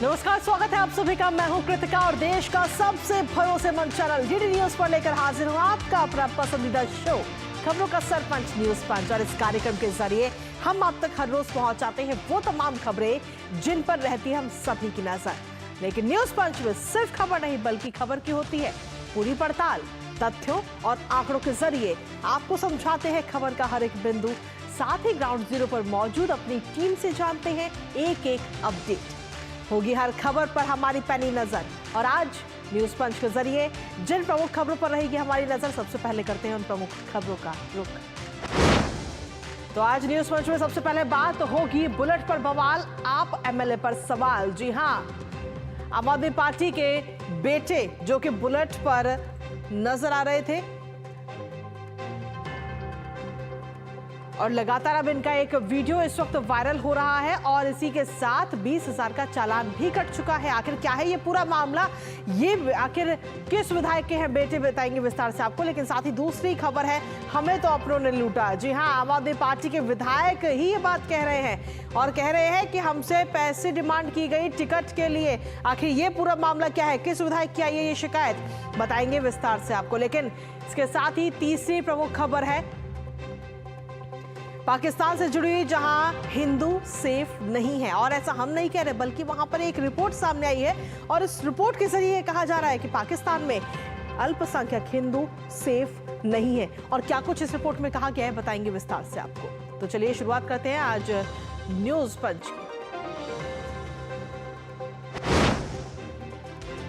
नमस्कार, स्वागत है आप सभी का। मैं हूं कृतिका और देश का सबसे भरोसेमंद चैनल डीडी न्यूज पर लेकर हाजिर हूं आपका अपना पसंदीदा शो खबरों का सरपंच न्यूज पंच। और इस कार्यक्रम के जरिए हम आप तक हर रोज पहुंचाते हैं वो तमाम खबरें जिन पर रहती है हम सभी की नजर। लेकिन न्यूज पंच में सिर्फ खबर नहीं बल्कि खबर की होती है पूरी पड़ताल। तथ्यों और आंकड़ों के जरिए आपको समझाते हैं खबर का हर एक बिंदु। साथ ही ग्राउंड जीरो पर मौजूद अपनी टीम से जानते हैं एक एक अपडेट। होगी हर खबर पर हमारी पैनी नजर। और आज न्यूज पंच के जरिए जिन प्रमुख खबरों पर रहेगी हमारी नजर, सबसे पहले करते हैं उन प्रमुख खबरों का रुख। तो आज न्यूज पंच में सबसे पहले बात होगी बुलेट पर बवाल, आप एमएलए पर सवाल। जी हां, आम आदमी पार्टी के बेटे जो कि बुलेट पर नजर आ रहे थे और लगातार अब इनका एक वीडियो इस वक्त वायरल हो रहा है और इसी के साथ 20,000 का चालान भी कट चुका है। आखिर क्या है ये पूरा मामला, ये आखिर किस विधायक के हैं बेटे, बताएंगे विस्तार से आपको। लेकिन साथ ही दूसरी खबर है, हमें तो अपनों ने लूटा। जी हां, आम आदमी पार्टी के विधायक ही ये बात कह रहे हैं और कह रहे हैं कि हमसे पैसे डिमांड की गई टिकट के लिए। आखिर ये पूरा मामला क्या है, किस विधायक की आई है ये शिकायत, बताएंगे विस्तार से आपको। लेकिन इसके साथ ही तीसरी प्रमुख खबर है पाकिस्तान से जुड़ी, जहां हिंदू सेफ नहीं है। और ऐसा हम नहीं कह रहे बल्कि वहां पर एक रिपोर्ट सामने आई है और इस रिपोर्ट के जरिए कहा जा रहा है कि पाकिस्तान में अल्पसंख्यक हिंदू सेफ नहीं है। और क्या कुछ इस रिपोर्ट में कहा गया है बताएंगे विस्तार से आपको। तो चलिए शुरुआत करते हैं आज न्यूज पंच की।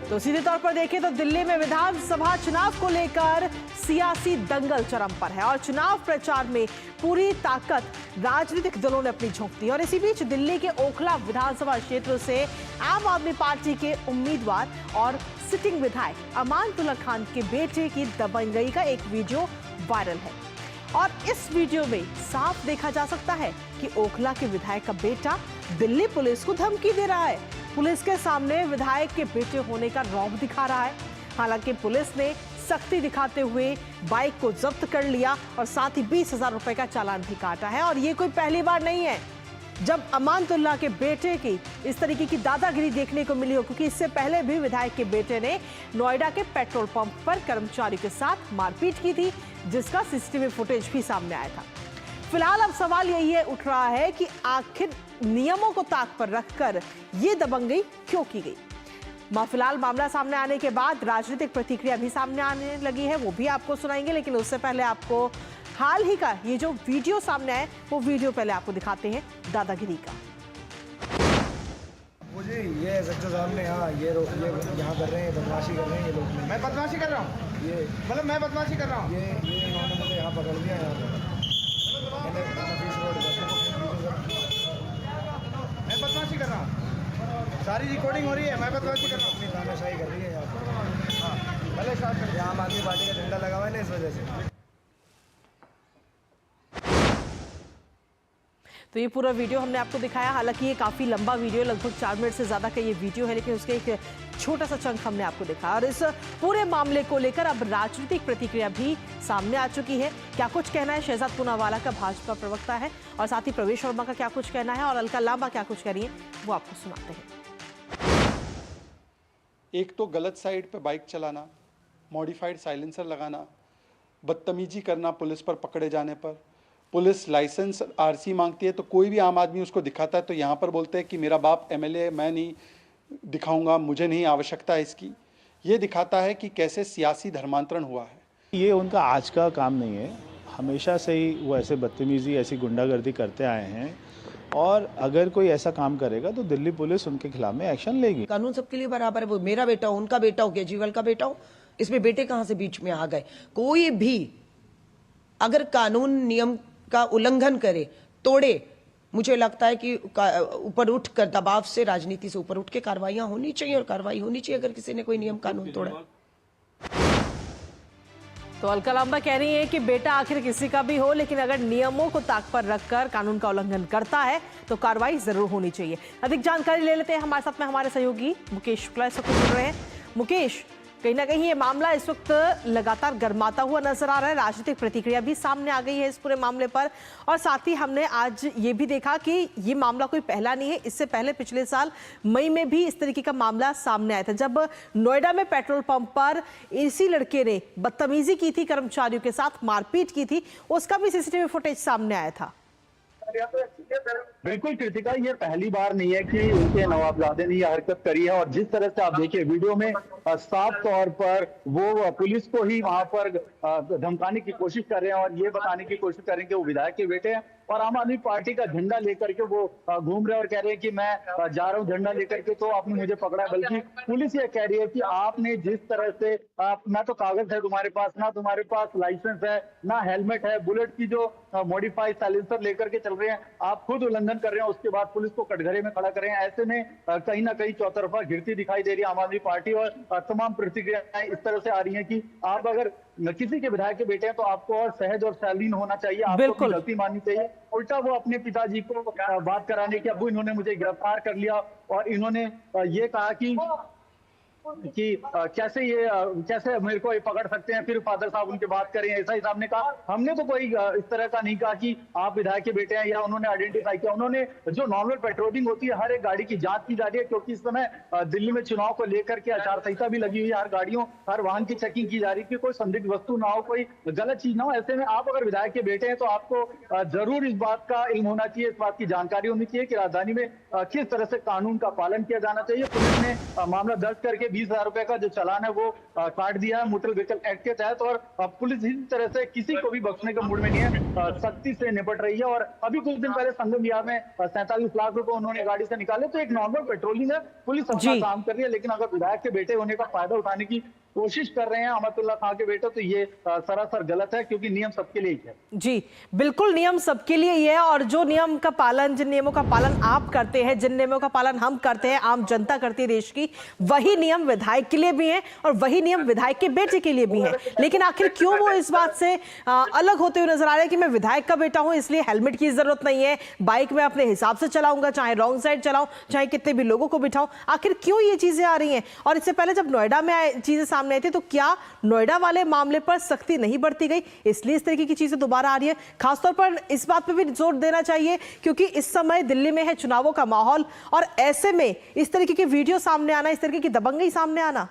तो सीधे तौर पर देखें तो दिल्ली में विधानसभा चुनाव को लेकर सियासी दंगल चरम पर है और चुनाव प्रचार में पूरी ताकत राजनीतिक दलों ने अपनी झोंक दी। और इसी बीच दिल्ली के ओखला विधानसभा क्षेत्र से आम आदमी पार्टी के उम्मीदवार और सिटिंग विधायक अमानतुल्लाह खान के बेटे की दबंगई का एक वीडियो वायरल है। और इस वीडियो में साफ देखा जा सकता है कि ओखला के विधायक का बेटा दिल्ली पुलिस को धमकी दे रहा है। पुलिस के सामने विधायक के बेटे होने का रौब दिखा रहा है। हालांकि पुलिस ने सख्ती दिखाते हुए बाइक को जब्त कर लिया और साथ ही 20,000 रुपए का चालान भी काटा है। और ये कोई पहली बार नहीं है जब अमानतुल्लाह के बेटे की इस तरीके की दादागिरी देखने को मिली हो, क्योंकि इससे पहले भी विधायक के बेटे ने नोएडा के पेट्रोल पंप पर कर्मचारी के साथ मारपीट की थी, जिसका सीसीटीवी फुटेज भी सामने आया था। फिलहाल अब सवाल यही है उठ रहा है कि आखिर नियमों को ताक पर रखकर ये दबंगई क्यों की गई। फिलहाल मामला सामने आने के बाद राजनीतिक प्रतिक्रिया भी सामने आने लगी है, वो भी आपको सुनाएंगे। लेकिन उससे पहले आपको हाल ही का ये जो वीडियो सामने आया वो वीडियो पहले आपको दिखाते हैं दादागिरी का। मुझे ये सेक्टर साहब ने यहाँ ये यहाँ कर रहे हैं, बदमाशी कर रहे हैं ये लोग। मैं बदमाशी कर रहा हूँ, ये मतलब मैं बदमाशी कर रहा हूँ। ये इन्होंने मुझे यहाँ पकड़ लिया यहाँ पर। मैं बदमाशी कर रहा हूँ, सारी रिकॉर्डिंग हो रही है। मैं बदमाशी कर रहा हूँ, अपनी तानाशाही कर रही है यहाँ पर। हाँ भले स्टार्ट कर। आम आदमी पार्टी का झंडा लगा हुआ है ना, इस वजह से। तो ये पूरा वीडियो हमने आपको दिखाया। हालांकि ये काफी लंबा वीडियो, लगभग 4 मिनट से ज्यादा का ये वीडियो है, लेकिन उसके एक छोटा सा चंक हमने आपको दिखाया। और इस पूरे मामले को लेकर अब राजनीतिक प्रतिक्रिया भी सामने आ चुकी है। क्या कुछ कहना है शहजाद पूनावाला का, भाजपा प्रवक्ता है, और साथ ही प्रवेश वर्मा का क्या कुछ कहना है, और अलका लांबा क्या कुछ कह रही है, वो आपको सुनाते हैं। एक तो गलत साइड पे बाइक चलाना, मॉडिफाइड साइलेंसर लगाना, बदतमीजी करना पुलिस पर पकड़े जाने पर। पुलिस लाइसेंस आरसी मांगती है तो कोई भी आम आदमी उसको दिखाता है तो यहाँ पर बोलते हैं कि मेरा बाप एमएलए, मैं नहीं दिखाऊंगा, मुझे नहीं आवश्यकता है इसकी। ये दिखाता है कि कैसे सियासी धर्मांतरण हुआ है। ये उनका आज का काम नहीं है, हमेशा से ही वो ऐसे बदतमीजी, ऐसी गुंडागर्दी करते आए हैं। और अगर कोई ऐसा काम करेगा तो दिल्ली पुलिस उनके खिलाफ में एक्शन लेगी। कानून सबके लिए बराबर है, वो मेरा बेटा हो, उनका बेटा हो, केजरीवाल का बेटा हो, इसमें बेटे कहां से बीच में आ गए। कोई भी अगर कानून नियम का उल्लंघन करे, तोड़े, मुझे लगता है कि ऊपर उठकर दबाव से, राजनीति से ऊपर उठ के कार्रवाइयां होनी चाहिए और कार्रवाई होनी चाहिए अगर किसी ने कोई नियम कानून तोड़ा। तो अलका लांबा कह रही है कि बेटा आखिर किसी का भी हो, लेकिन अगर नियमों को ताक पर रखकर कानून का उल्लंघन करता है तो कार्रवाई जरूर होनी चाहिए। अधिक जानकारी ले लेते हैं, हमारे साथ में हमारे सहयोगी मुकेश शुक्ला इस वक्त जुड़ रहे हैं। मुकेश, कहीं ना कहीं ये मामला इस वक्त लगातार गर्माता हुआ नजर आ रहा है। राजनीतिक प्रतिक्रिया भी सामने आ गई है इस पूरे मामले पर, और साथ ही हमने आज ये भी देखा कि ये मामला कोई पहला नहीं है। इससे पहले पिछले साल मई में भी इस तरीके का मामला सामने आया था, जब नोएडा में पेट्रोल पंप पर इसी लड़के ने बदतमीजी की थी, कर्मचारियों के साथ मारपीट की थी, उसका भी सीसीटीवी फुटेज सामने आया था। बिल्कुल कृतिका, ये पहली बार नहीं है कि उनके नवाबजादे ने यह हरकत करी है। और जिस तरह से आप देखिए वीडियो में साफ तौर पर वो पुलिस को ही वहां पर धमकाने की कोशिश कर रहे हैं और ये बताने की कोशिश कर रहे हैं कि वो विधायक के बेटे हैं, और आम आदमी पार्टी का झंडा लेकर के वो घूम रहे हैं और कह रहे हैं कि मैं जा रहा हूँ झंडा लेकर के, तो आपने मुझे पकड़ा है। बल्कि पुलिस ये कह रही है कि आपने जिस तरह से ना तो कागज है तुम्हारे पास, ना तुम्हारे पास लाइसेंस है, ना हेलमेट है, बुलेट की जो मॉडिफाइड साइलेंसर लेकर के चल रहे हैं, आप खुद उल्लंघन कर रहे हैं, उसके बाद पुलिस को कटघरे में खड़ा कर रहे हैं। ऐसे में कहीं ना कहीं चौतरफा गिरती दिखाई दे रही है आम आदमी पार्टी, और तमाम प्रतिक्रियाएं इस तरह से आ रही हैं कि आप अगर किसी के विधायक के बेटे हैं तो आपको और सहज और शालीन होना चाहिए, आपको गलती माननी चाहिए। उल्टा वो अपने पिताजी को बात कराने की, अबू इन्होंने मुझे गिरफ्तार कर लिया और इन्होंने ये कहा कि कैसे मेरे को ये पकड़ सकते हैं, फिर फादर साहब उनके बात करें, ऐसा ही साहब ने कहा। हमने तो कोई इस तरह का नहीं कहा कि आप विधायक के बेटे हैं, या उन्होंने आइडेंटिफाई किया। उन्होंने जो नॉर्मल पेट्रोलिंग होती है, हर एक गाड़ी की जांच की जा रही है, क्योंकि इस समय दिल्ली में चुनाव को लेकर के आचार संहिता भी लगी हुई है, हर वाहन की चेकिंग की जा रही है कि कोई संदिग्ध वस्तु ना हो, कोई गलत चीज ना हो। ऐसे में आप अगर विधायक के बेटे हैं तो आपको जरूर इस बात का इल्म होना चाहिए, इस बात की जानकारी होनी चाहिए कि राजधानी में किस तरह से कानून का पालन किया जाना चाहिए। पुलिस ने मामला दर्ज करके 20,000 रुपए का जो चालान है वो काट दिया है मोटर व्हीकल एक्ट के तहत, और पुलिस इस तरह से किसी को भी बख्शने के मूड में नहीं है, सख्ती से निपट रही है। और अभी कुछ दिन पहले संगम विहार में 47 लाख रुपए उन्होंने गाड़ी से निकाले, तो एक नॉर्मल पेट्रोलिंग है, पुलिस अपना काम कर रही है। लेकिन अगर विधायक के बेटे होने का फायदा उठाने की कोशिश कर रहे हैं अहमदुल्ला खान के बेटे, तो ये सरासर गलत है, क्योंकि नियम सबके लिए ही है। जी बिल्कुल, नियम सबके लिए ही है, और जो नियम का पालन, जिन नियमों का पालन आप करते हैं, जिन नियमों का पालन हम करते हैं, आम जनता करती है देश की, वही नियम विधायक के लिए भी है और वही नियम विधायक के बेटे के लिए भी है। लेकिन आखिर क्यों वो इस बात से अलग होते हुए नजर आ रहे हैं कि मैं विधायक का बेटा हूं इसलिए हेलमेट की जरूरत नहीं है, बाइक में अपने हिसाब से चलाऊंगा, चाहे रॉन्ग साइड चलाऊं, चाहे कितने भी लोगों को बिठाऊं। आखिर क्यों ये चीजें आ रही हैं? और इससे पहले जब नोएडा में चीजें सामने आई थी, तो क्या नोएडा वाले मामले पर सख्ती नहीं बरती गई, इसलिए इस तरीके की चीजें दोबारा आ रही है? खासतौर पर इस बात पर भी जोर देना चाहिए क्योंकि इस समय दिल्ली में है चुनावों का माहौल, और ऐसे में इस तरीके की वीडियो सामने आना, इस तरीके की दबंगई सामने आना।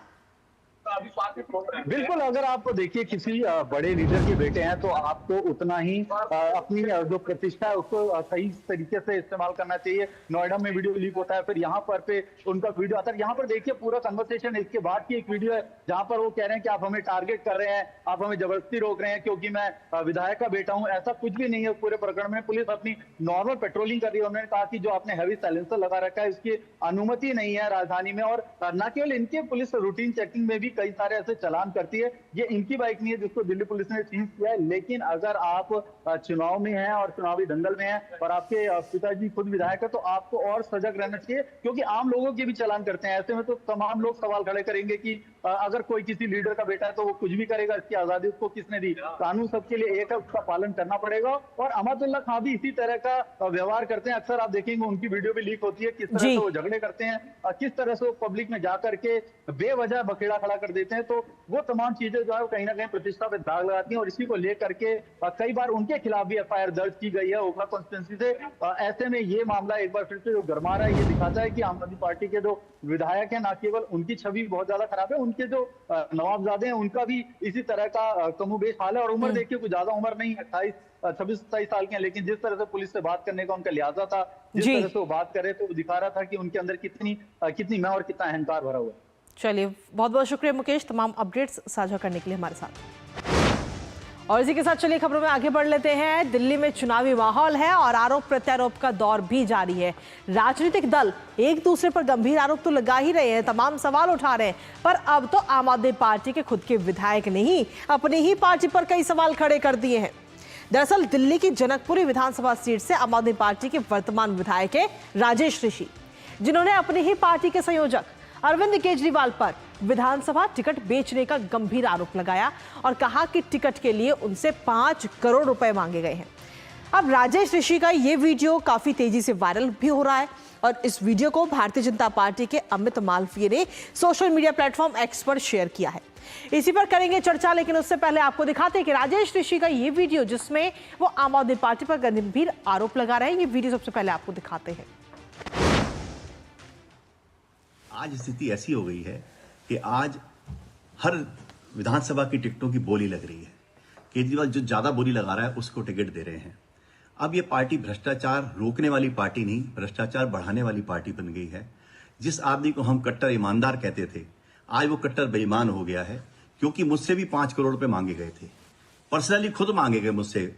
बिल्कुल, अगर आप देखिए किसी बड़े लीडर के बेटे हैं तो आपको उतना ही अपनी जो प्रतिष्ठा है उसको सही तरीके से इस्तेमाल करना चाहिए। नोएडा में वीडियो लीक होता है, फिर यहाँ पर पे उनका वीडियो आता है। यहाँ पर देखिए पूरा कन्वर्सेशन इसके बाद की एक वीडियो है जहाँ पर वो कह रहे हैं कि आप हमें टारगेट कर रहे हैं, आप हमें जबरदस्ती रोक रहे हैं क्योंकि मैं विधायक का बेटा हूँ। ऐसा कुछ भी नहीं है पूरे प्रकरण में। पुलिस अपनी नॉर्मल पेट्रोलिंग कर रही है। उन्होंने कहा कि जो आपने हैवी साइलेंसर लगा रखा है उसकी अनुमति नहीं है राजधानी में, और न केवल इनके, पुलिस रूटीन चेकिंग में भी कई सारे ऐसे चालान करती है। ये इनकी बाइक नहीं है जिसको दिल्ली पुलिस ने सीज किया है। लेकिन अगर आप चुनाव में हैं और चुनावी दंगल में हैं और आपके पिताजी खुद विधायक है तो आपको और सजग रहना चाहिए, क्योंकि आम लोगों के भी चालान करते हैं। ऐसे में तो तमाम लोग सवाल खड़े करेंगे कि अगर कोई किसी लीडर का बेटा है तो वो कुछ भी करेगा, इसकी आजादी उसको किसने दी? कानून सबके लिए एक है, उसका पालन करना पड़ेगा। और अहमदुल्ला खान भी इसी तरह का व्यवहार करते हैं। अक्सर आप देखेंगे उनकी वीडियो भी लीक होती है, किस तरह से वो झगड़े करते हैं, किस तरह से वो पब्लिक में जाकर के बेवजह बखेड़ा खड़ा कर देते हैं। तो वो तमाम चीजें जो है कहीं ना कहीं प्रतिष्ठा पे दाग लगाती हैं, और इसी को लेकर के कई बार उनके खिलाफ भी एफआईआर दर्ज की गई है ओखला कॉन्स्टिट्यूंसी से। ऐसे में ये मामला एक बार फिर से जो गरमा रहा है, ये दिखाता है कि आम आदमी पार्टी के जो विधायक है, न केवल उनकी छवि बहुत ज्यादा खराब है, उनके जो नवाबजादे हैं उनका भी इसी तरह का कमोबेश हाल है। और उम्र देखिए कुछ ज्यादा उम्र नहीं, 26-27 साल के हैं, लेकिन जिस तरह से पुलिस से बात करने का उनका लिहाजा था, जिस तरह से वो बात करे तो वो दिखा रहा था कि उनके अंदर कितनी मैं और कितना अहंकार भरा हुआ है। चलिए, बहुत बहुत शुक्रिया मुकेश तमाम अपडेट्स साझा करने के लिए हमारे साथ। और इसी के साथ चलिए खबरों में आगे बढ़ लेते हैं। दिल्ली में चुनावी माहौल है और आरोप प्रत्यारोप का दौर भी जारी है। राजनीतिक दल एक दूसरे पर गंभीर आरोप तो लगा ही रहे हैं, तमाम सवाल उठा रहे हैं, पर अब तो आम आदमी पार्टी के खुद के विधायक ने ही अपनी ही पार्टी पर कई सवाल खड़े कर दिए हैं। दरअसल दिल्ली की जनकपुरी विधानसभा सीट से आम आदमी पार्टी के वर्तमान विधायक है राजेश ऋषि, जिन्होंने अपनी ही पार्टी के संयोजक अरविंद केजरीवाल पर विधानसभा टिकट बेचने का गंभीर आरोप लगाया और कहा कि टिकट के लिए उनसे 5 करोड़ रुपए मांगे गए हैं। अब राजेश ऋषि का ये वीडियो काफी तेजी से वायरल भी हो रहा है और इस वीडियो को भारतीय जनता पार्टी के अमित मालवीय ने सोशल मीडिया प्लेटफॉर्म एक्स पर शेयर किया है। इसी पर करेंगे चर्चा, लेकिन उससे पहले आपको दिखाते हैं कि राजेश ऋषि का ये वीडियो जिसमें वो आम आदमी पार्टी पर गंभीर आरोप लगा रहे हैं, ये वीडियो सबसे पहले आपको दिखाते हैं। आज स्थिति ऐसी हो गई है कि आज हर विधानसभा की टिकटों की बोली लग रही है। केजरीवाल जो ज्यादा बोली लगा रहा है उसको टिकट दे रहे हैं। अब ये पार्टी भ्रष्टाचार रोकने वाली पार्टी नहीं, भ्रष्टाचार बढ़ाने वाली पार्टी बन गई है। जिस आदमी को हम कट्टर ईमानदार कहते थे, आज वो कट्टर बेईमान हो गया है, क्योंकि मुझसे भी 5 करोड़ रुपए मांगे गए थे, पर्सनली खुद मांगे गए मुझसे।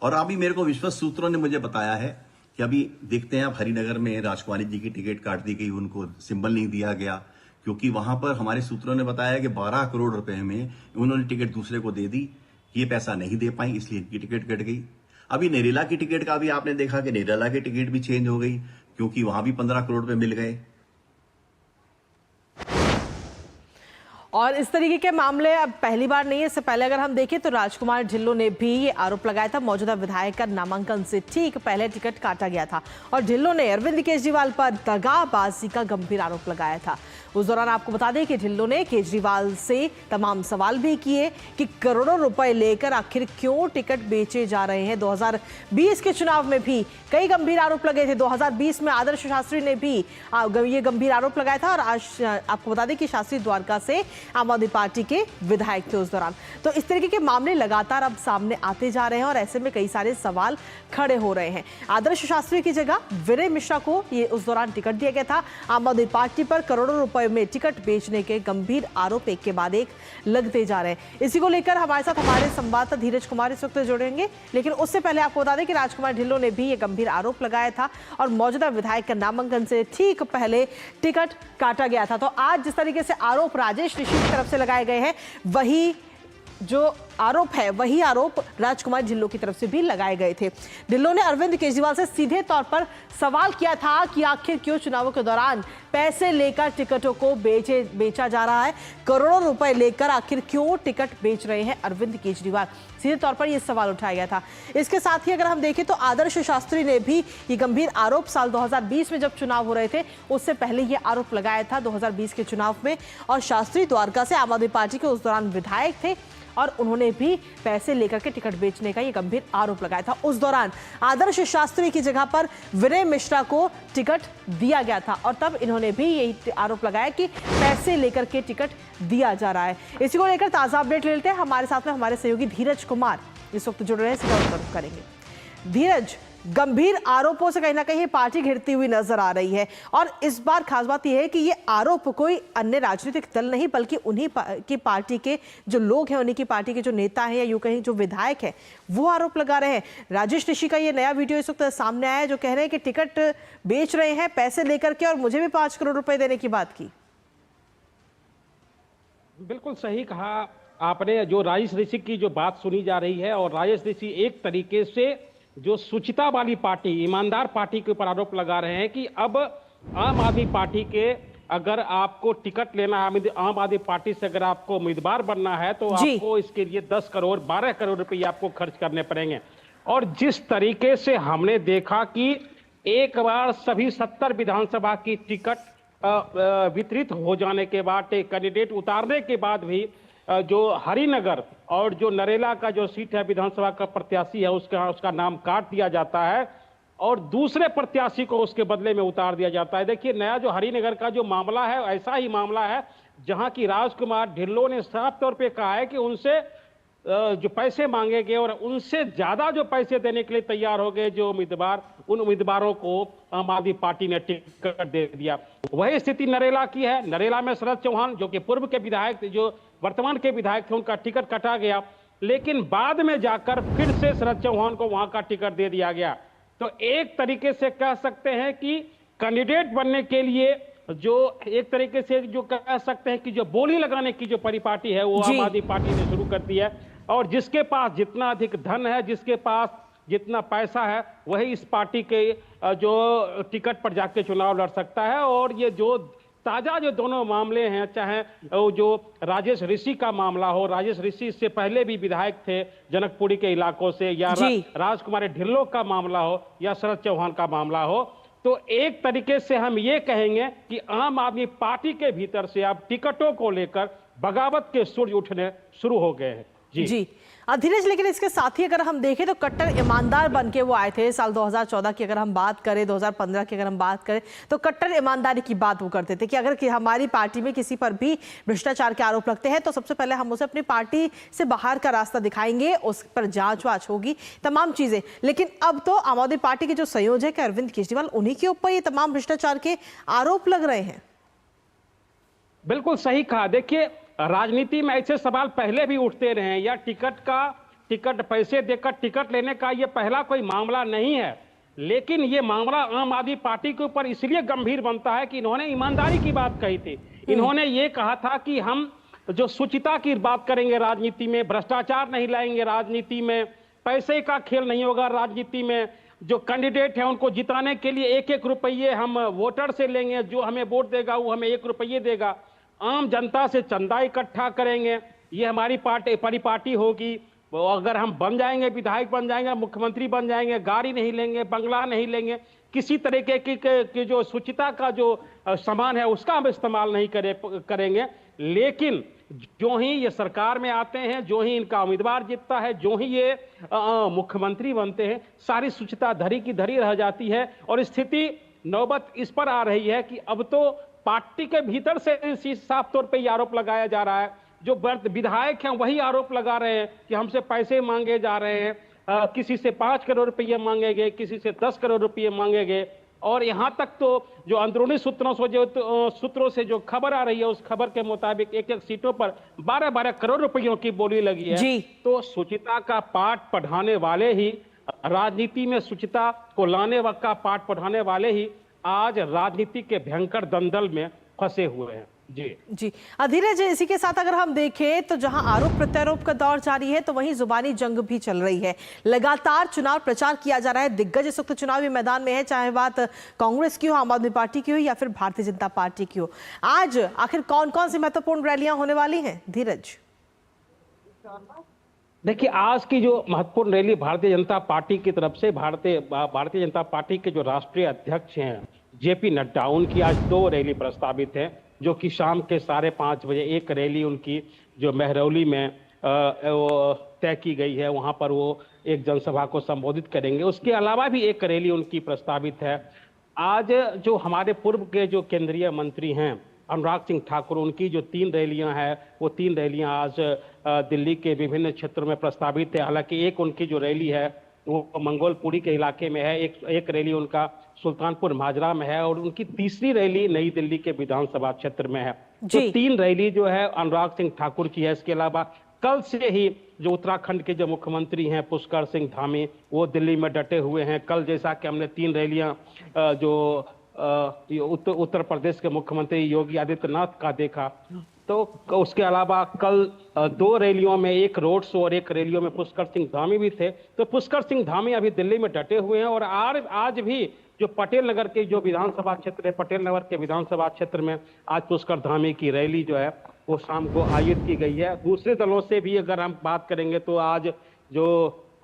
और अभी मेरे को विश्वस्त सूत्रों ने मुझे बताया है कि अभी देखते हैं, अब हरिनगर में राजकुमारी जी की टिकट काट दी गई, उनको सिंबल नहीं दिया गया, क्योंकि वहां पर हमारे सूत्रों ने बताया कि 12 करोड़ रुपए में उन्होंने टिकट दूसरे को दे दी, ये पैसा नहीं दे पाई, इसलिए इनकी टिकट कट गई। अभी नरेला की टिकट का भी आपने देखा कि नरेला की टिकट भी चेंज हो गई, क्योंकि वहां भी 15 करोड़ रुपए मिल गए। और इस तरीके के मामले अब पहली बार नहीं है। इससे पहले अगर हम देखें तो राजकुमार ढिल्लों ने भी ये आरोप लगाया था, मौजूदा विधायक का नामांकन से ठीक पहले टिकट काटा गया था और ढिल्लों ने अरविंद केजरीवाल पर दगाबाजी का गंभीर आरोप लगाया था। उस दौरान आपको बता दें कि ढिल्लों ने केजरीवाल से तमाम सवाल भी किए कि करोड़ों रुपए लेकर आखिर क्यों टिकट बेचे जा रहे हैं। 2020 के चुनाव में भी कई गंभीर आरोप लगे थे। 2020 में आदर्श शास्त्री ने भी ये गंभीर आरोप लगाया था और आज आपको बता दें कि शास्त्री द्वारका से आम आदमी पार्टी के विधायक थे उस दौरान। तो इस तरीके के मामले लगातार अब सामने आते जा रहे हैं और ऐसे में कई सारे सवाल खड़े हो रहे हैं। आदर्श शास्त्री की जगह विनय मिश्रा को ये उस दौरान टिकट दिया गया था। आम आदमी पार्टी पर करोड़ों रुपए में टिकट बेचने के गंभीर आरोप एक के बाद एक लगते जा रहे हैं। इसी को लेकर हमारे साथ हमारे संवाददाता धीरज कुमार इस वक्त जुड़ेंगे, लेकिन उससे पहले आपको बता दें कि राजकुमार ढिल्लों ने भी ये गंभीर आरोप लगाया था और मौजूदा विधायक का नामांकन से ठीक पहले टिकट काटा गया था। तो आज जिस तरीके से आरोप राजेश ऋषि की तरफ से लगाए गए हैं, वही जो आरोप है वही आरोप राजकुमार ढिल्लों की तरफ से भी लगाए गए थे। ढिल्लों ने अरविंद केजरीवाल से सीधे तौर पर सवाल किया था कि आखिर क्यों चुनावों के दौरान पैसे लेकर टिकटों को बेचा जा रहा है, करोड़ों रुपए लेकर आखिर क्यों टिकट बेच रहे हैं अरविंद केजरीवाल। सीधे तौर पर यह सवाल उठाया गया था। इसके साथ ही अगर हम देखें तो आदर्श शास्त्री ने भी ये गंभीर आरोप साल 2020 में जब चुनाव हो रहे थे उससे पहले ये आरोप लगाया था 2020 के चुनाव में। और शास्त्री द्वारका से आम आदमी पार्टी के उस दौरान विधायक थे और उन्होंने भी पैसे लेकर के टिकट बेचने का ये गंभीर आरोप लगाया था। उस दौरान आदर्श शास्त्री की जगह पर विनय मिश्रा को टिकट दिया गया था और तब इन्होंने भी यही आरोप लगाया कि पैसे लेकर के टिकट दिया जा रहा है। इसी को लेकर ताजा अपडेट ले लेते हैं। हमारे साथ में हमारे सहयोगी धीरज कुमार इस वक्त जुड़ रहे हैं, सीधा उत्तर करेंगे। धीरज, गंभीर आरोपों से कहीं ना कहीं पार्टी घिरती हुई नजर आ रही है और इस बार खास बात यह है कि ये आरोप कोई अन्य राजनीतिक दल नहीं बल्कि उन्हीं की पार्टी के जो लोग हैं, उन्हीं की पार्टी के जो नेता हैं या यूं कहीं जो विधायक हैं वो आरोप लगा रहे हैं। राजेश ऋषि का ये नया वीडियो इस वक्त सामने आया है जो कह रहे हैं कि टिकट बेच रहे हैं पैसे लेकर के और मुझे भी 5 करोड़ रुपए देने की बात की। बिल्कुल सही कहा आपने। जो राजेश ऋषि की जो बात सुनी जा रही है और राजेश ऋषि एक तरीके से जो सुचिता वाली पार्टी, ईमानदार पार्टी के ऊपर आरोप लगा रहे हैं कि अब आम आदमी पार्टी के अगर आपको टिकट लेना है, आम आदमी पार्टी से अगर आपको उम्मीदवार बनना है तो आपको इसके लिए 10 करोड़ 12 करोड़ रुपए आपको खर्च करने पड़ेंगे। और जिस तरीके से हमने देखा कि एक बार सभी 70 विधानसभा की टिकट वितरित हो जाने के बाद, कैंडिडेट उतारने के बाद भी जो हरिनगर और जो नरेला का जो सीट है विधानसभा का प्रत्याशी है उसका नाम काट दिया जाता है और दूसरे प्रत्याशी को उसके बदले में उतार दिया जाता है। देखिए, नया जो हरिनगर का जो मामला है ऐसा ही मामला है जहां की राजकुमार ढिल्लों ने साफ तौर पे कहा है कि उनसे जो पैसे मांगे गए और उनसे ज्यादा जो पैसे देने के लिए तैयार हो गए जो उम्मीदवार, उन उम्मीदवारों को आम आदमी पार्टी ने टिकट दे दिया। वही स्थिति नरेला की है। नरेला में शरद चौहान जो कि पूर्व के विधायक, जो वर्तमान के विधायक थे, उनका टिकट कटा गया, लेकिन बाद में जाकर फिर से शरद चौहान को वहां का टिकट दे दिया गया। तो एक तरीके से कह सकते हैं कि कैंडिडेट बनने के लिए जो एक तरीके से जो कह सकते हैं कि जो बोली लगाने की जो परिपाटी है वो आम आदमी पार्टी ने शुरू कर दी है और जिसके पास जितना अधिक धन है, जिसके पास जितना पैसा है, वही इस पार्टी के जो टिकट पर जाके चुनाव लड़ सकता है। और ये जो ताजा जो दोनों मामले हैं, चाहे वो जो राजेश ऋषि का मामला हो, राजेश ऋषि इससे पहले भी विधायक थे जनकपुरी के इलाकों से, या राजकुमारी ढिल्लो का मामला हो या शरद चौहान का मामला हो, तो एक तरीके से हम ये कहेंगे कि आम आदमी पार्टी के भीतर से अब टिकटों को लेकर बगावत के सुर उठने शुरू हो गए हैं। जी धीरज, लेकिन इसके साथ ही अगर हम देखें तो कट्टर ईमानदार बन के वो आए थे साल 2014 की अगर हम बात करें, 2015 की अगर हम बात करें, तो कट्टर ईमानदारी की बात वो करते थे कि अगर हमारी पार्टी में किसी पर भी भ्रष्टाचार के आरोप लगते हैं तो सबसे पहले हम उसे अपनी पार्टी से बाहर का रास्ता दिखाएंगे, उस पर जांच वाच होगी, तमाम चीजें। लेकिन अब तो आम आदमी पार्टी के जो संयोजक है अरविंद केजरीवाल, उन्हीं के ऊपर ये तमाम भ्रष्टाचार के आरोप लग रहे हैं। बिल्कुल सही कहा। देखिए, राजनीति में ऐसे सवाल पहले भी उठते रहे हैं, या टिकट पैसे देकर टिकट लेने का ये पहला कोई मामला नहीं है, लेकिन ये मामला आम आदमी पार्टी के ऊपर इसलिए गंभीर बनता है कि इन्होंने ईमानदारी की बात कही थी। इन्होंने ये कहा था कि हम जो शुचिता की बात करेंगे राजनीति में, भ्रष्टाचार नहीं लाएंगे राजनीति में, पैसे का खेल नहीं होगा राजनीति में, जो कैंडिडेट है उनको जिताने के लिए 1-1 रुपये हम वोटर से लेंगे, जो हमें वोट देगा वो हमें 1 रुपये देगा, आम जनता से चंदा इकट्ठा करेंगे, ये हमारी परिपाटी होगी, अगर हम बन जाएंगे, विधायक बन जाएंगे, मुख्यमंत्री बन जाएंगे, गाड़ी नहीं लेंगे, बंगला नहीं लेंगे, किसी तरीके की जो शुचिता का जो सामान है उसका हम इस्तेमाल नहीं करेंगे। लेकिन जो ही ये सरकार में आते हैं, जो ही इनका उम्मीदवार जीतता है, जो ही ये मुख्यमंत्री बनते हैं, सारी शुचिता धरी की धरी रह जाती है। और स्थिति नौबत इस पर आ रही है कि अब तो पार्टी के भीतर से साफ तौर पे ये आरोप लगाया जा रहा है, जो विधायक हैं वही आरोप लगा रहे हैं कि हमसे पैसे मांगे जा रहे हैं, किसी से 5 करोड़ रुपये मांगे गए, किसी से 10 करोड़ रुपये मांगे गए। और यहाँ तक तो जो अंदरूनी सूत्रों से जो खबर आ रही है, उस खबर के मुताबिक 1-1 सीटों पर 12-12 करोड़ रुपयों की बोली लगी है। तो शुचिता का पाठ पढ़ाने वाले ही, राजनीति में शुचिता को लाने का पाठ पढ़ाने वाले ही आज राजनीति के भयंकर दंदल में फंसे हुए हैं। जी धीरज, इसी के साथ अगर हम देखें तो जहां आरोप प्रत्यारोप का दौर जारी है तो वहीं जुबानी जंग भी चल रही है। लगातार चुनाव प्रचार किया जा रहा है, दिग्गज इस वक्त चुनावी मैदान में है, चाहे बात कांग्रेस की हो, आम आदमी पार्टी की हो या फिर भारतीय जनता पार्टी की हो। आज आखिर कौन कौन सी महत्वपूर्ण रैलियां होने वाली हैं धीरज? देखिए, आज की जो महत्वपूर्ण रैली भारतीय जनता पार्टी की तरफ से, भारतीय जनता पार्टी के जो राष्ट्रीय अध्यक्ष हैं जेपी नड्डा, उनकी आज 2 रैली प्रस्तावित है, जो कि शाम के 5:30 बजे एक रैली उनकी जो महरौली में तय की गई है, वहां पर वो एक जनसभा को संबोधित करेंगे। उसके अलावा भी एक रैली उनकी प्रस्तावित है। आज जो हमारे पूर्व के जो केंद्रीय मंत्री हैं अनुराग सिंह ठाकुर, उनकी जो 3 रैलियां हैं, वो 3 रैलियां आज दिल्ली के विभिन्न क्षेत्रों में प्रस्तावित है। हालांकि एक उनकी जो रैली है वो मंगोलपुरी के इलाके में है, एक रैली उनका सुल्तानपुर माजरा में है, और उनकी तीसरी रैली नई दिल्ली के विधानसभा क्षेत्र में है। तो 3 रैली जो है अनुराग सिंह ठाकुर की है। इसके अलावा कल से ही जो उत्तराखंड के जो मुख्यमंत्री हैं पुष्कर सिंह धामी, वो दिल्ली में डटे हुए हैं। कल जैसा कि हमने 3 रैलियां जो उत्तर प्रदेश के मुख्यमंत्री योगी आदित्यनाथ का देखा, तो उसके अलावा कल 2 रैलियों में, एक रोड शो और एक रैलियों में पुष्कर सिंह धामी भी थे। तो पुष्कर सिंह धामी अभी दिल्ली में डटे हुए हैं। और आज भी जो पटेल नगर के जो विधानसभा क्षेत्र है, पटेल नगर के विधानसभा क्षेत्र में आज पुष्कर धामी की रैली जो है वो शाम को आयोजित की गई है। दूसरे दलों से भी अगर हम बात करेंगे तो आज जो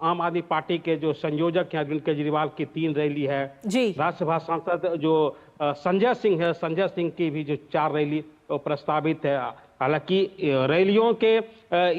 आम आदमी पार्टी के जो संयोजक हैं अरविंद केजरीवाल की 3 रैली है। राज्यसभा सांसद जो संजय सिंह है, संजय सिंह की भी जो 4 रैली प्रस्तावित है। हालांकि रैलियों के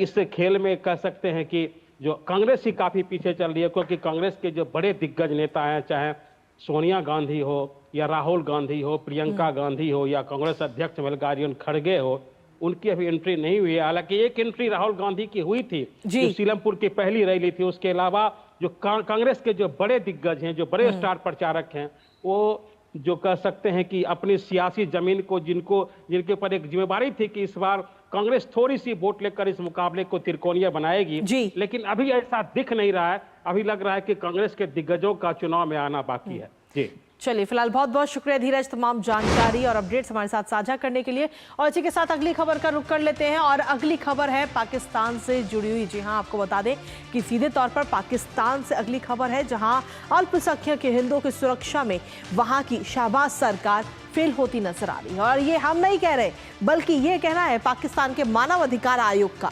इस खेल में कह सकते हैं कि जो कांग्रेस ही काफी पीछे चल रही है, क्योंकि कांग्रेस के जो बड़े दिग्गज नेता हैं, चाहे सोनिया गांधी हो या राहुल गांधी हो, प्रियंका गांधी हो या कांग्रेस अध्यक्ष मल्लिकार्जुन खड़गे हो, उनकी अभी एंट्री नहीं हुई है। हालांकि एक एंट्री राहुल गांधी की हुई थी, जो सीलमपुर की पहली रैली थी। उसके अलावा जो कांग्रेस के जो बड़े दिग्गज हैं, जो बड़े स्टार प्रचारक हैं, वो जो कह सकते हैं कि अपनी सियासी जमीन को जिनके ऊपर एक जिम्मेदारी थी कि इस बार कांग्रेस थोड़ी सी वोट लेकर इस मुकाबले को त्रिकोणीय बनाएगी, लेकिन अभी ऐसा दिख नहीं रहा है। अभी लग रहा है कि कांग्रेस के दिग्गजों का चुनाव में आना बाकी है। जी चलिए, फिलहाल बहुत बहुत शुक्रिया धीरज, तमाम जानकारी और अपडेट्स हमारे साथ साझा करने के लिए। और इसी के साथ अगली खबर का रुख कर लेते हैं, और अगली खबर है पाकिस्तान से जुड़ी हुई। जी हां, आपको बता दें कि सीधे तौर पर पाकिस्तान से अगली खबर है, जहां अल्पसंख्यक हिंदुओं की सुरक्षा में वहां की शहबाज सरकार फेल होती नजर आ रही है। और ये हम नहीं कह रहे, बल्कि ये कहना है पाकिस्तान के मानव अधिकार आयोग का।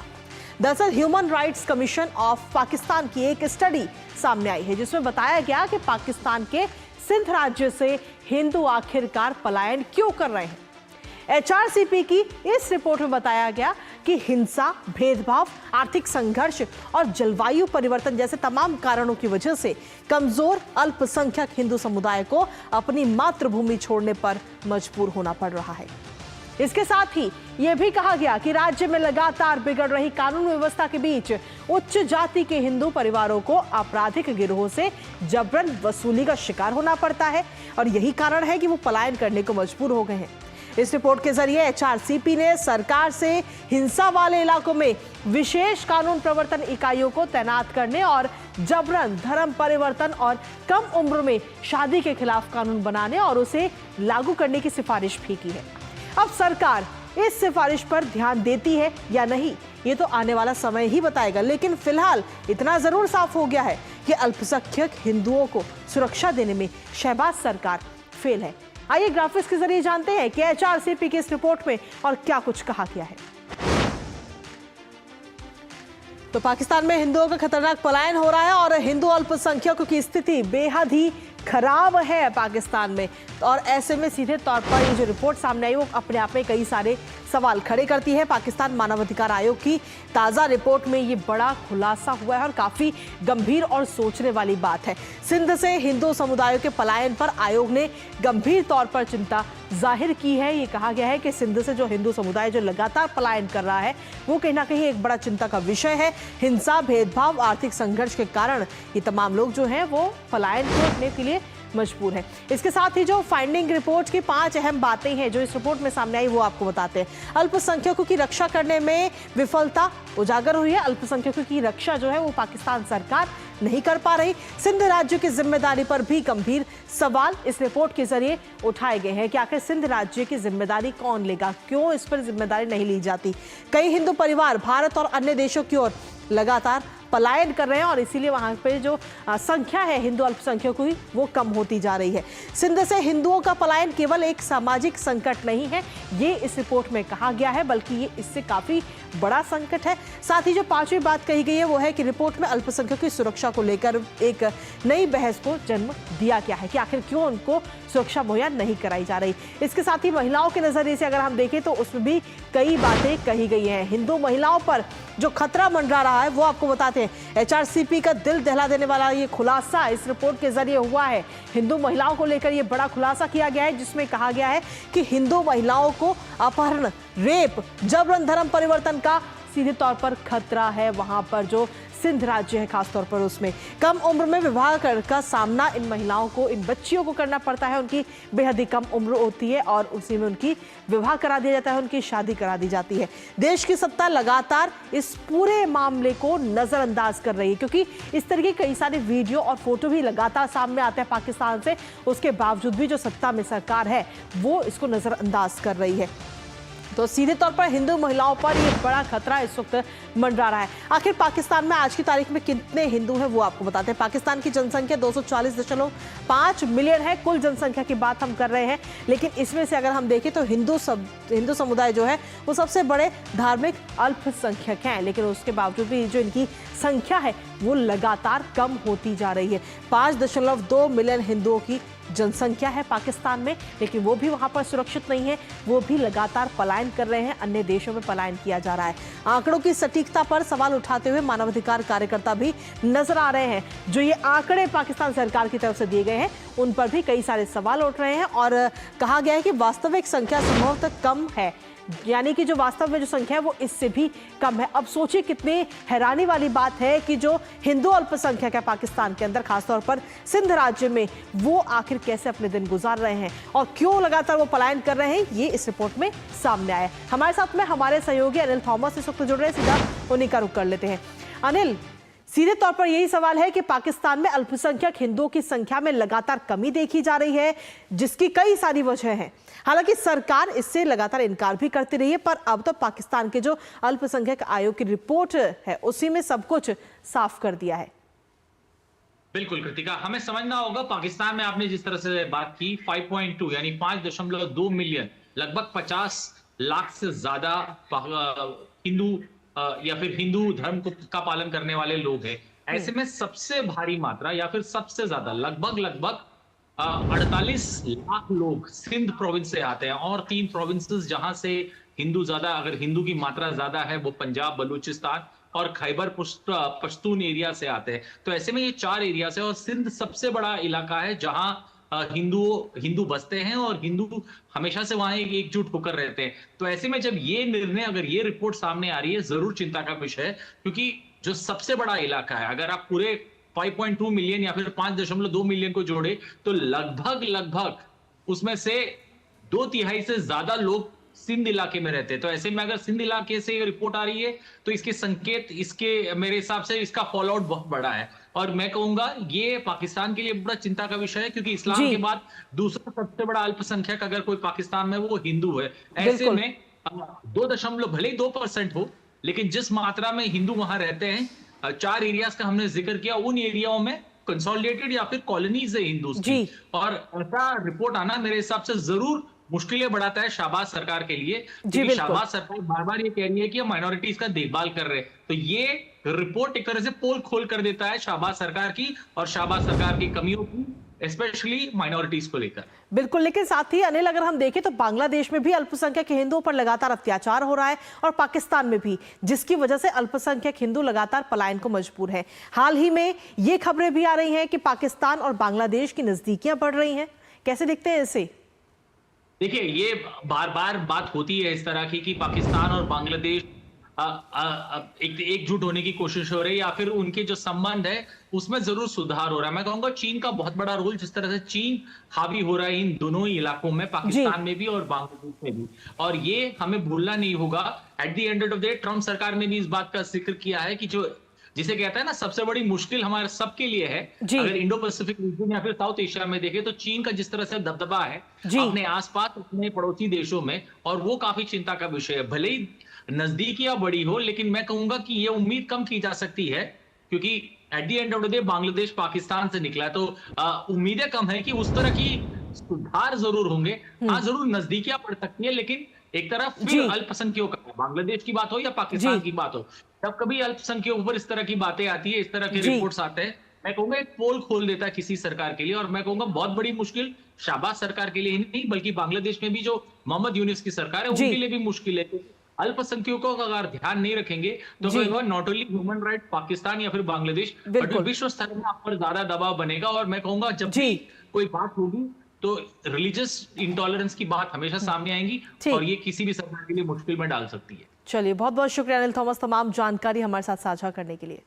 दरअसल human rights commission of Pakistan की एक स्टडी सामने आई है, जिसमें बताया गया कि पाकिस्तान के सिंध राज्य से हिंदू आखिरकार पलायन क्यों कर रहे हैं। HRCP की इस रिपोर्ट में बताया गया कि हिंसा, भेदभाव, आर्थिक संघर्ष और जलवायु परिवर्तन जैसे तमाम कारणों की वजह से कमजोर अल्पसंख्यक हिंदू समुदाय को अपनी मातृभूमि छोड़ने पर मजबूर होना पड़ रहा है। इसके साथ ही यह भी कहा गया कि राज्य में लगातार बिगड़ रही कानून व्यवस्था के बीच उच्च जाति के हिंदू परिवारों को आपराधिक गिरोह से जबरन वसूली का शिकार होना पड़ता है और यही कारण है कि वो पलायन करने को मजबूर हो गए हैं। इस रिपोर्ट के जरिए HRCP ने सरकार से हिंसा वाले इलाकों में विशेष कानून प्रवर्तन इकाइयों को तैनात करने और जबरन धर्म परिवर्तन और कम उम्र में शादी के खिलाफ कानून बनाने और उसे लागू करने की सिफारिश भी की है। अब सरकार इस सिफारिश पर ध्यान देती है या नहीं, ये तो आने वाला समय ही बताएगा, लेकिन फिलहाल इतना जरूर साफ हो गया है कि अल्पसंख्यक हिंदुओं को सुरक्षा देने में शहबाज सरकार फेल है। आइए ग्राफिक्स के जरिए जानते हैं कि HRCP की इस रिपोर्ट में और क्या कुछ कहा गया है। तो पाकिस्तान में हिंदुओं का खतरनाक पलायन हो रहा है और हिंदू अल्पसंख्यकों की स्थिति बेहद ही खराब है पाकिस्तान में। और ऐसे में सीधे तौर पर ये जो रिपोर्ट सामने आई वो अपने आप में कई सारे सवाल खड़े करती है। पाकिस्तान मानवाधिकार आयोग की ताज़ा रिपोर्ट में ये बड़ा खुलासा हुआ है और काफ़ी गंभीर और सोचने वाली बात है। सिंध से हिंदू समुदायों के पलायन पर आयोग ने गंभीर तौर पर चिंता जाहिर की है। ये कहा गया है कि सिंध से जो हिंदू समुदाय जो लगातार पलायन कर रहा है वो कहीं ना कहीं एक बड़ा चिंता का विषय है। हिंसा, भेदभाव, आर्थिक संघर्ष के कारण ये तमाम लोग जो हैं वो पलायन करने के लिए मजबूर है। इसके साथ ही जो फाइंडिंग रिपोर्ट की 5 अहम बातें हैं जो इस रिपोर्ट में सामने आई वो आपको बताते हैं। अल्पसंख्यकों की रक्षा करने में विफलता उजागर हुई है। अल्पसंख्यकों की रक्षा जो है वो पाकिस्तान सरकार नहीं कर पा रही। सिंध राज्य की जिम्मेदारी पर भी गंभीर सवाल इस रिपोर्ट के जरिए उठाए गए हैं कि आखिर सिंध राज्य की जिम्मेदारी कौन लेगा, क्यों इस पर जिम्मेदारी नहीं ली जाती। कई हिंदू परिवार भारत और अन्य देशों की ओर लगातार पलायन कर रहे हैं और इसीलिए वहां पे जो संख्या है हिंदू अल्पसंख्यकों की वो कम होती जा रही है। सिंध से हिंदुओं का पलायन केवल एक सामाजिक संकट नहीं है, ये इस रिपोर्ट में कहा गया है, बल्कि ये इससे काफी बड़ा संकट है। साथ ही जो 5वीं बात कही गई है वो है कि रिपोर्ट में अल्पसंख्यकों की सुरक्षा को लेकर एक नई बहस को जन्म दिया गया है कि आखिर क्यों उनको सुरक्षा मुहैया नहीं कराई जा रही। इसके साथ ही महिलाओं के नजरिए से अगर हम देखें तो उसमें भी कई बातें कही गई हैं। हिंदू महिलाओं पर जो खतरा मंडरा रहा है वो आपको बताते हैं। HRCP का दिल दहला देने वाला ये खुलासा इस रिपोर्ट के जरिए हुआ है। हिंदू महिलाओं को लेकर ये बड़ा खुलासा किया गया है जिसमें कहा गया है कि हिंदू महिलाओं को अपहरण, रेप, जबरन धर्म परिवर्तन का सीधे तौर पर खतरा है। वहां पर जो सिंध राज्य है खासतौर पर उसमें कम उम्र में विवाह का सामना इन महिलाओं को, इन बच्चियों को करना पड़ता है। उनकी बेहद ही कम उम्र होती है और उसी में उनकी विवाह करा दिया जाता है, उनकी शादी करा दी जाती है। देश की सत्ता लगातार इस पूरे मामले को नजरअंदाज कर रही है क्योंकि इस तरह के कई सारे वीडियो और फोटो भी लगातार सामने आते हैं पाकिस्तान से। उसके बावजूद भी जो सत्ता में सरकार है वो इसको नजरअंदाज कर रही है। तो सीधे तौर पर हिंदू महिलाओं पर ये बड़ा खतरा इस वक्त मंडरा रहा है। आखिर पाकिस्तान में आज की तारीख में कितने हिंदू हैं वो आपको बताते हैं। पाकिस्तान की जनसंख्या 240.5 मिलियन है। कुल जनसंख्या की बात हम कर रहे हैं, लेकिन इसमें से अगर हम देखें तो हिंदू समुदाय जो है वो सबसे बड़े धार्मिक अल्पसंख्यक हैं, लेकिन उसके बावजूद भी जो इनकी संख्या है वो लगातार कम होती जा रही है। 5.2 मिलियन हिंदुओं की जनसंख्या है पाकिस्तान में, लेकिन वो भी वहां पर सुरक्षित नहीं है। वो भी लगातार पलायन कर रहे हैं, अन्य देशों में पलायन किया जा रहा है। आंकड़ों की सटीकता पर सवाल उठाते हुए मानवाधिकार कार्यकर्ता भी नजर आ रहे हैं। जो ये आंकड़े पाकिस्तान सरकार की तरफ से दिए गए हैं उन पर भी कई सारे सवाल उठ रहे हैं और कहा गया है कि वास्तविक संख्या संभवतः कम है, यानी कि जो वास्तव में जो संख्या है वो इससे भी कम है। अब सोचिए कितनी हैरानी वाली बात है कि जो हिंदू अल्पसंख्यक है पाकिस्तान के अंदर खासतौर पर सिंध राज्य में, वो आखिर कैसे अपने दिन गुजार रहे हैं और क्यों लगातार वो पलायन कर रहे हैं, ये इस रिपोर्ट में सामने आया है। हमारे साथ में हमारे सहयोगी अनिल थॉमस इस वक्त जुड़ रहे हैं, सीधा उन्हीं का रुख कर लेते हैं। अनिल, सीधे तौर पर यही सवाल है कि पाकिस्तान में अल्पसंख्यक हिंदुओं की संख्या में लगातार कमी देखी जा रही है, जिसकी कई सारी वजह हैं। हालांकि सरकार इससे लगातार इनकार भी करती रही है, पर अब तो पाकिस्तान के जो अल्पसंख्यक आयोग की रिपोर्ट है उसी में सब कुछ साफ कर दिया है। बिल्कुल कृतिका, हमें समझना होगा पाकिस्तान में आपने जिस तरह से बात की 5.2 यानी 5.2 मिलियन, लगभग 50 लाख से ज्यादा हिंदू या फिर हिंदू धर्म का पालन करने वाले लोग हैं। ऐसे में सबसे भारी मात्रा या फिर सबसे ज्यादा लगभग 48 लाख लोग सिंध प्रोविंस से आते हैं, और 3 प्रोविंसेस जहां से हिंदू ज्यादा, अगर हिंदू की मात्रा ज्यादा है वो पंजाब, बलूचिस्तान और खैबर पश्तून एरिया से आते हैं। तो ऐसे में ये 4 एरिया से, और सिंध सबसे बड़ा इलाका है जहां हिंदू बसते हैं और हिंदू हमेशा से वहां एकजुट होकर रहते हैं। तो ऐसे में जब ये निर्णय, अगर ये रिपोर्ट सामने आ रही है, जरूर चिंता का विषय है, क्योंकि जो सबसे बड़ा इलाका है, अगर आप पूरे 5.2 मिलियन या फिर 5.2 मिलियन को जोड़े तो लगभग उसमें से 2/3 से ज्यादा लोग सिंध इलाके में रहते हैं। तो ऐसे में अगर सिंध इलाके से ये रिपोर्ट आ रही है तो इसके संकेत, इसके मेरे हिसाब से इसका फॉलोआउट बहुत बड़ा है, और मैं कहूंगा ये पाकिस्तान के लिए बड़ा चिंता का विषय है, क्योंकि इस्लाम के बाद दूसरा सबसे बड़ा अल्पसंख्यक अगर कोई पाकिस्तान में वो हिंदू है। ऐसे में 2 भले ही 2% हो, लेकिन जिस मात्रा में हिंदू वहां रहते हैं, 4 एरियाज का हमने जिक्र किया, उन एरियाओं में कंसोलिडेटेड या फिर कॉलोनीज है हिंदूज की, और ऐसा रिपोर्ट आना मेरे हिसाब से जरूर मुश्किलें बढ़ाता है शाहबाज सरकार के लिए, क्योंकि शाहबाज सरकार बार-बार ये कह रही है कि हम माइनॉरिटीज का देखभाल कर रहे हैं। तो ये रिपोर्ट एक तरह से पोल खोल कर देता है शाहबाज सरकार की और शाहबाज सरकार की कमियों की, स्पेशली माइनॉरिटीज को लेकर। बिल्कुल, लेकिन साथ ही अनिल, अगर हम देखें तो बांग्लादेश में भी अल्पसंख्यक हिंदुओं पर लगातार अत्याचार हो रहा है, और पाकिस्तान में भी, जिसकी वजह से अल्पसंख्यक हिंदू लगातार पलायन को मजबूर है। हाल ही में ये खबरें भी आ रही हैं कि पाकिस्तान और बांग्लादेश की नजदीकियां बढ़ रही हैं, कैसे देखते हैं इसे? देखिए, ये बार-बार बात होती है इस तरह की कि पाकिस्तान और बांग्लादेश एकजुट होने की कोशिश हो रही है, या फिर उनके जो संबंध है उसमें जरूर सुधार हो रहा है। मैं कहूंगा चीन का बहुत बड़ा रोल, जिस तरह से चीन हावी हो रहा है इन दोनों ही इलाकों में, पाकिस्तान में भी और बांग्लादेश में भी, और ये हमें भूलना नहीं होगा। At the end of the day Trump सरकार ने भी इस बात का जिक्र किया है कि जो जिसे कहता है ना, सबसे बड़ी मुश्किल हमारे सबके लिए है, अगर इंडो पैसिफिक रीजन या फिर साउथ एशिया में देखें तो चीन का जिस तरह से दबदबा है अपने आसपास, अपने पड़ोसी देशों में, और वो काफी चिंता का विषय है। भले ही नजदीकियां बड़ी हो, लेकिन मैं कहूंगा कि ये उम्मीद कम की जा सकती है, क्योंकि at the end of the day Bangladesh Pakistan से निकला, तो उम्मीदें कम है कि उस तरह की सुधार जरूर होंगे। हाँ, जरूर नजदीकियां पड़ सकती है, लेकिन एक तरफ फिर अल्पसंख्यकों का, बांग्लादेश की बात हो या पाकिस्तान की बात हो, जब कभी अल्पसंख्यकों पर इस तरह की बातें आती है, इस तरह के रिपोर्ट्स आते हैं, मैं कहूंगा एक पोल खोल देता है किसी सरकार के लिए, और मैं कहूंगा बहुत बड़ी मुश्किल शाहबाज सरकार के लिए ही नहीं, बल्कि बांग्लादेश में भी जो मोहम्मद यूनिस की सरकार है उनके लिए भी मुश्किल है। अल्पसंख्यकों का अगर ध्यान नहीं रखेंगे तो not only human right Pakistan या फिर बांग्लादेश, बट विश्व स्तर में आप पर ज्यादा दबाव बनेगा। और मैं कहूंगा जब भी कोई बात होगी तो रिलीजियस इंटॉलरेंस की बात हमेशा सामने आएंगी, और ये किसी भी सरकार के लिए मुश्किल में डाल सकती है। चलिए, बहुत बहुत शुक्रिया अनिल थॉमस, तमाम जानकारी हमारे साथ साझा करने के लिए।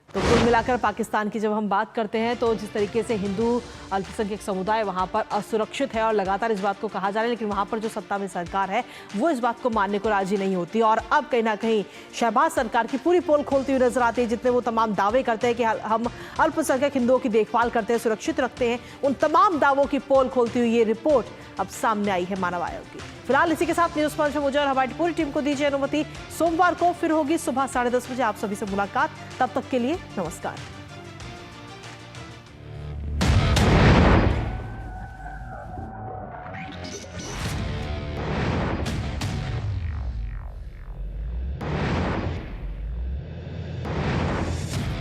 तो कुल मिलाकर पाकिस्तान की जब हम बात करते हैं तो जिस तरीके से हिंदू अल्पसंख्यक समुदाय वहां पर असुरक्षित है, और लगातार इस बात को कहा जा रहा है, लेकिन वहां पर जो सत्ता में सरकार है वो इस बात को मानने को राजी नहीं होती, और अब कहीं ना कहीं शहबाज सरकार की पूरी पोल खोलती हुई नजर आती है। जितने वो तमाम दावे करते हैं कि हम अल्पसंख्यक हिंदुओं की देखभाल करते हैं, सुरक्षित रखते हैं, उन तमाम दावों की पोल खोलती हुई ये रिपोर्ट अब सामने आई है मानव आयोग की। फिलहाल इसी के साथ न्यूज पंच में मुझे और हमारी पूरी टीम को दीजिए अनुमति। सोमवार को फिर होगी सुबह 10:30 बजे आप सभी से मुलाकात। तब तक के लिए नमस्कार।